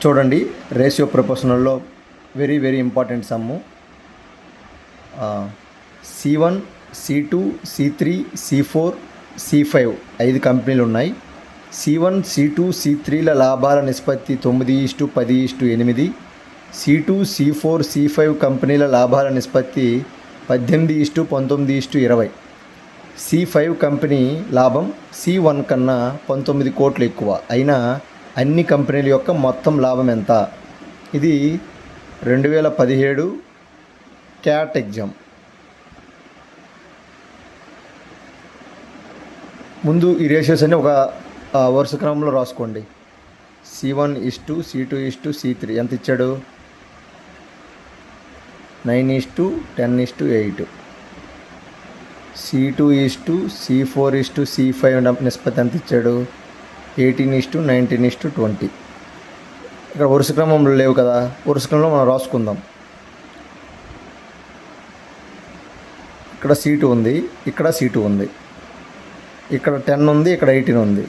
చూడండి, రేషియో ప్రపోర్షనల్లో very very important sum. C1, C2, C3, C4, C5 5 కంపెనీలు ఉన్నాయి. C1, C2, C3ల లాభాల నిష్పత్తి 9:10:8. C2, C4, C5 కంపెనీల లాభాల నిష్పత్తి 18:19:20. C5 కంపెనీ లాభం C1 కన్నా 19 కోట్లు ఎక్కువ. అయినా అన్ని కంపెనీల యొక్క మొత్తం లాభం ఎంత? ఇది 2017 క్యాట్ ఎగ్జామ్. ముందు ఈ రేషియోస్ అన్ని ఒక వరుస క్రమంలో రాసుకోండి. C1 C2 C3 ఎంత ఇచ్చాడు? 9:10:8. C2 C4 C5 నిష్పత్తి ఎంత ఇచ్చాడు? 18:19:20. ఇక్కడ వరుస క్రమంలో లేవు కదా, వరుస క్రమంలో మనం రాసుకుందాం. ఇక్కడ C2 ఉంది, ఇక్కడ C2 ఉంది, ఇక్కడ 10 ఉంది, ఇక్కడ 18 ఉంది.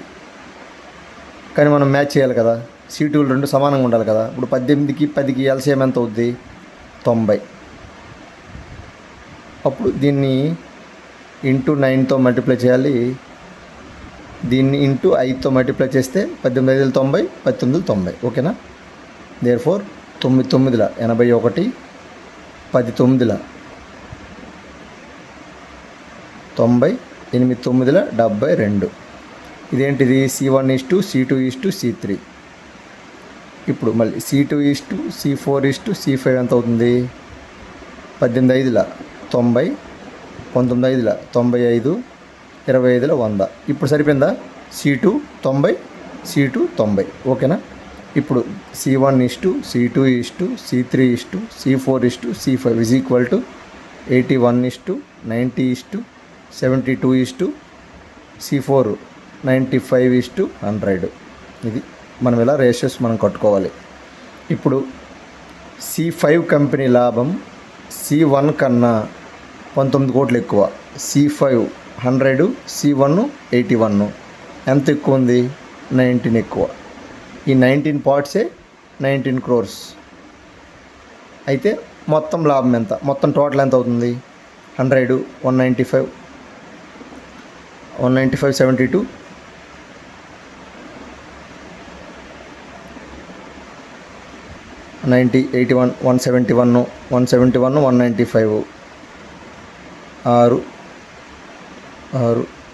కానీ మనం మ్యాచ్ చేయాలి కదా, C2లు రెండు సమానంగా ఉండాలి కదా. ఇప్పుడు 18కి 10కి ఎల్సిఎం ఎంత అవుద్ది? 90. అప్పుడు దీన్ని ఇంటూ 9తో మల్టిప్లై చేయాలి, దీన్ని ఇంటూ 5తో మల్టిప్లై చేస్తే 18:90, 19:90. ఓకేనా? దేర్ఫోర్ 9:9 81, 10:9 90, 8:9 72. ఇదేంటిది? C1 C2 C3. ఇప్పుడు మళ్ళీ C2 C4 C5 ఎంత అవుతుంది? 18:5 90, 19:5 95, 25 100. ఇప్పుడు సరిపోయిందా? C2 90, C2 90. ఓకేనా? ఇప్పుడు C1 C2 C3 C4 C5 is equal to 81 90 72 C4 95 100. ఇది మనం ఇలా రేషియోస్ మనం కట్టుకోవాలి. ఇప్పుడు C5 కంపెనీ లాభం C1 కన్నా 19 కోట్లు ఎక్కువ. C5 100, C1 81. ఎంత ఎక్కువ ఉంది? 19 ఎక్కువ. ఈ 19 పార్ట్సే 19 crores. అయితే మొత్తం లాభం ఎంత? మొత్తం టోటల్ ఎంత అవుతుంది? 100 195 72 90 81 171 195 6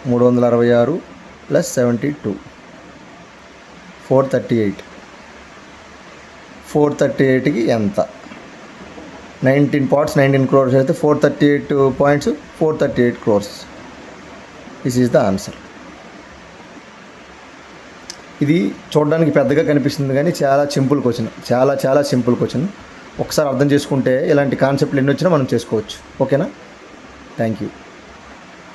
366 ప్లస్ 72 438. 438కి ఎంత? 19 పార్ట్స్ 19 crores అయితే 438 points 438 crores. This is the answer. ఇది చూడడానికి పెద్దగా కనిపిస్తుంది కానీ చాలా సింపుల్ క్వశ్చన్, చాలా సింపుల్ క్వశ్చన్. ఒకసారి అర్థం చేసుకుంటే ఇలాంటి కాన్సెప్ట్లు ఎన్ని వచ్చినా మనం చేసుకోవచ్చు. ఓకేనా? Thank you.